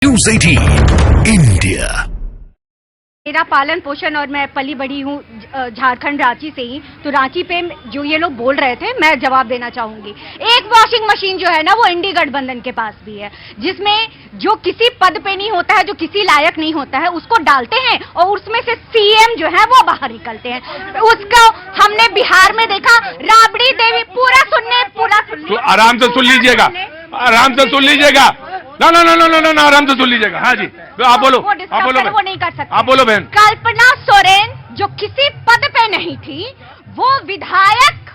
News 18 India. मेरा पालन पोषण और मैं पली बड़ी हूँ झारखंड रांची से ही, तो रांची पे जो ये लोग बोल रहे थे मैं जवाब देना चाहूंगी। एक वॉशिंग मशीन जो है ना वो इंडी गठबंधन के पास भी है, जिसमें जो किसी पद पे नहीं होता है, जो किसी लायक नहीं होता है, उसको डालते हैं और उसमें से सीएम जो है वो बाहर निकलते हैं। उसको हमने बिहार में देखा, राबड़ी देवी। पूरा सुनने तो आराम से सुन लीजिएगा, आराम से सुन लीजिएगा। ना ना ना ना ना ना आराम से सुन लीजिएगा। हाँ जी, आप बोलो, आप बोलो, वो नहीं कर सकते। आप बोलो बहन। कल्पना सोरेन जो किसी पद पे नहीं थी, वो विधायक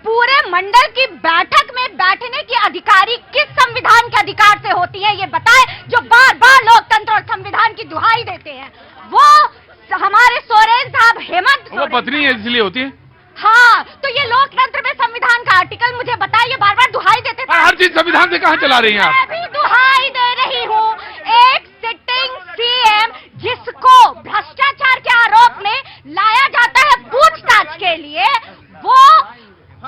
पूरे मंडल की बैठक में बैठने की अधिकारी किस संविधान के अधिकार से होती है ये बताए, जो बार बार लोकतंत्र और संविधान की दुहाई देते हैं। वो हमारे सोरेन साहब हेमंत वो पत्नी है इसलिए होती है। हाँ, तो ये लोकतंत्र में संविधान का आर्टिकल मुझे बताइए, बार बार दुहाई देते थे। हर चीज संविधान से कहाँ चला रही हैं आप? मैं भी दुहाई दे रही हूँ। एक सिटिंग सीएम जिसको भ्रष्टाचार के आरोप में लाया जाता है पूछताछ के लिए, वो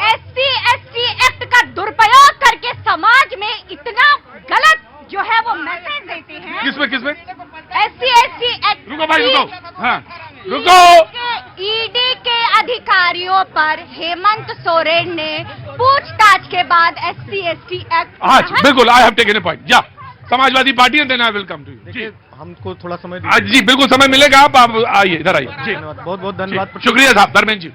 SC/ST एक्ट का दुरुपयोग करके समाज में इतना गलत जो है वो मैसेज देते हैं। किसमें SC/ST एक्ट। रुको भाई, रुको। हाँ रुको। ईडी के अधिकारियों पर हेमंत सोरेन ने पूछताछ के बाद SC/ST एक्ट। हाँ बिल्कुल, I have taken a point. या समाजवादी पार्टी है, then I will come to you. जी हमको थोड़ा समय जी बिल्कुल समय मिलेगा। आप आइए, इधर आइए जी। बहुत बहुत धन्यवाद। शुक्रिया साहब, धर्मेंद्र जी।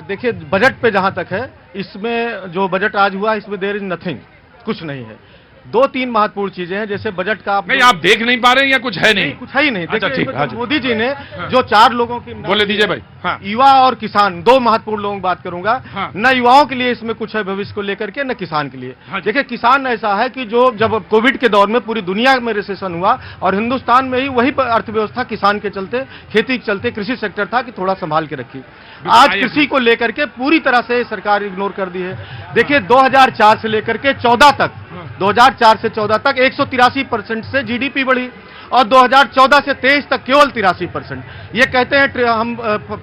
देखिए, बजट पे जहां तक है, इसमें जो बजट आज हुआ इसमें देयर इज नथिंग, कुछ नहीं है। दो तीन महत्वपूर्ण चीजें हैं, जैसे बजट का नहीं आप देख नहीं पा रहे हैं या कुछ है नहीं? कुछ है ही नहीं। अच्छा ठीक है। मोदी जी ने जो 4 लोगों की बोले दीजिए भाई। हाँ। युवा और किसान, दो महत्वपूर्ण लोगों की बात करूंगा। हाँ। न युवाओं के लिए इसमें कुछ है भविष्य को लेकर के, न किसान के लिए। हाँ। देखिए, किसान ऐसा है कि जो जब कोविड के दौर में पूरी दुनिया में रिसेशन हुआ और हिंदुस्तान में ही वही अर्थव्यवस्था किसान के चलते, खेती के चलते कृषि सेक्टर था कि थोड़ा संभाल के रखी। आज कृषि को लेकर के पूरी तरह से सरकार इग्नोर कर दी है। देखिए 2004 से लेकर के 14 तक, 2004 से 14 तक 183% से जीडीपी बढ़ी और 2014 से 23 तक केवल 83%। ये कहते हैं हम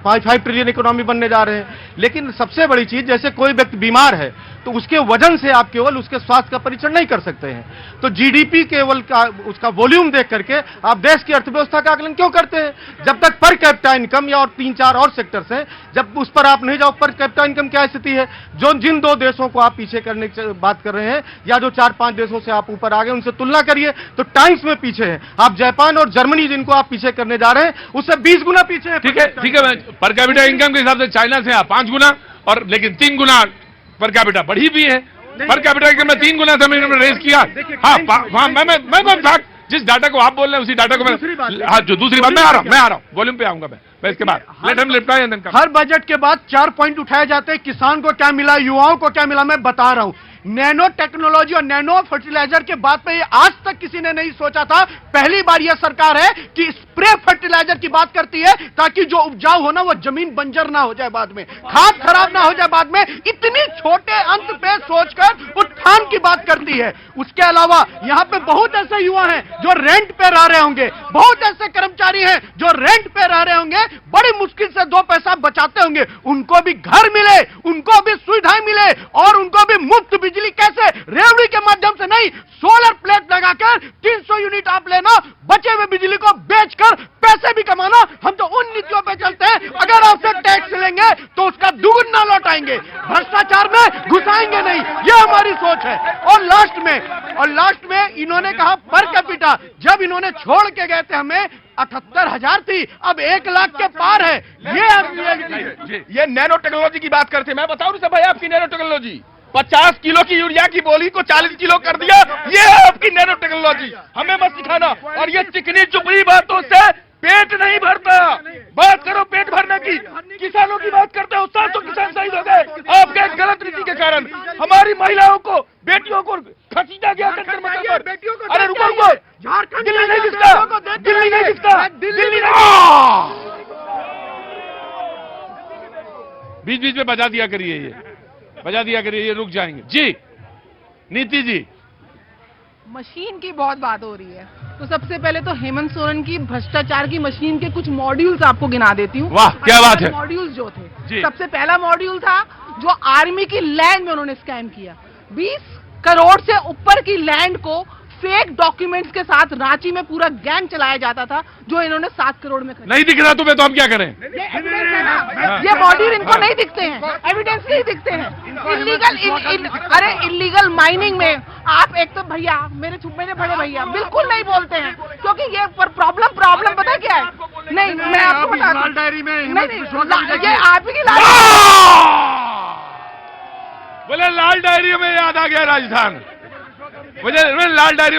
5 ट्रिलियन इकोनॉमी बनने जा रहे हैं, लेकिन सबसे बड़ी चीज, जैसे कोई व्यक्ति बीमार है तो उसके वजन से आप केवल उसके स्वास्थ्य का परीक्षण नहीं कर सकते हैं। तो जीडीपी केवल का उसका वॉल्यूम देख करके आप देश की अर्थव्यवस्था का आकलन क्यों करते हैं? जब तक पर कैपिटा इनकम या और 3-4 और सेक्टर्स हैं, जब उस पर आप नहीं जाओ, पर कैपिटा इनकम क्या स्थिति है, जिन 2 देशों को आप पीछे करने की बात कर रहे हैं या जो 4-5 देशों से आप ऊपर आ गए, उनसे तुलना करिए तो टाइम्स में पीछे है। आप जापान और जर्मनी जिनको आप पीछे करने जा रहे हैं, उससे 20 गुना पीछे है। ठीक है, ठीक है। पर कैपिटा इनकम के हिसाब से चाइना से आप 5 गुना, और लेकिन 3 गुना पर कैपिटा बढ़ी भी है। पर कैपिटा इनकम में 3 गुना से रेस किया। हाँ मैं जिस डाटा को आप बोल रहे हैं उसी डाटा को मैं, हाँ जो दूसरी बात, मैं आ रहा हूँ वॉल्यूम पे आऊंगा मैं इसके बाद। Let him reply. हर बजट के बाद 4 पॉइंट उठाए जाते हैं, किसान को क्या मिला, युवाओं को क्या मिला। मैं बता रहा हूं, नैनो टेक्नोलॉजी और नैनो फर्टिलाइजर के बात पे आज तक किसी ने नहीं सोचा था। पहली बार यह सरकार है कि स्प्रे फर्टिलाइजर की बात करती है, ताकि जो उपजाऊ हो ना वो जमीन बंजर ना हो जाए, बाद में खाद खराब ना हो जाए बाद में। इतनी छोटे अंत पे सोचकर उत्थान की बात करती है। उसके अलावा यहाँ पे बहुत ऐसे युवा हैं जो रेंट पे रह रहे होंगे, बहुत ऐसे कर्मचारी हैं जो रेंट पे रह रहे होंगे, बड़ी मुश्किल से 2 पैसा बचाते होंगे, उनको भी घर मिले, उनको भी सुविधाएं मिले और उनको भी मुफ्त बिजली। कैसे? रेवड़ी के माध्यम से नहीं, सोलर प्लेट लगाकर 300 यूनिट आप लेना, बचे हुए बिजली को बेचकर पैसे भी कमाना। हम तो उन नीतियों पे चलते हैं, अगर आपसे टैक्स लेंगे तो उसका दुगुना लौटाएंगे, भ्रष्टाचार में घुसाएंगे नहीं। यह हमारी सोच है। और लास्ट में इन्होंने कहा पर कैपिटा, जब इन्होंने छोड़ के गए थे हमें 78,000 थी, अब 1 लाख के पार है। ये नैनो टेक्नोलॉजी की बात करते हैं। मैं बताऊं भाई, आपकी नैनो टेक्नोलॉजी 50 किलो की यूरिया की बोली को 40 किलो कर दिया, ये है आपकी नैनो टेक्नोलॉजी। हमें मत सिखाना। और ये चिकनी चुपड़ी बातों से पेट नहीं भरता। बात करो पेट भरने की, किसानों की बात करते हो, 700 किसान शहीद हो गए आपके गलत नीति के कारण। हमारी महिलाओं को, बेटियों को खसीटा गया जंतर मंतर पर। अरे रुको, दिल्ली नहीं दिखता, दिल्ली नहीं दिखता, दिल्ली नहीं। बीच बीच में बजा दिया करिए, ये रुक जाएंगे जी। नीति जी, मशीन की बहुत बात हो रही है, तो सबसे पहले तो हेमंत सोरेन की भ्रष्टाचार की मशीन के कुछ मॉड्यूल्स आपको गिना देती हूँ। वाह क्या बात है। मॉड्यूल्स जो थे, सबसे पहला मॉड्यूल था जो आर्मी की लैंड में उन्होंने स्कैम किया। 20 करोड़ से ऊपर की लैंड को फेक डॉक्यूमेंट्स के साथ रांची में पूरा गैंग चलाया जाता था, जो इन्होंने 7 करोड़ में खरीदा। नहीं दिख रहा तुम्हें तो हम क्या करें? ये एविडेंस है ना, ये बॉडी इनको नहीं दिखते हैं, एविडेंस नहीं दिखते हैं। अरे इलीगल माइनिंग में आप एक तो भैया मेरे बड़े भैया बिल्कुल नहीं बोलते हैं, क्योंकि ये प्रॉब्लम पता है क्या है? नहीं, मैं आपको बता दूं, डायरी में ये आप ही की बोले लाल डायरी में याद आ गया राजस्थान, मुझे लाल डायरी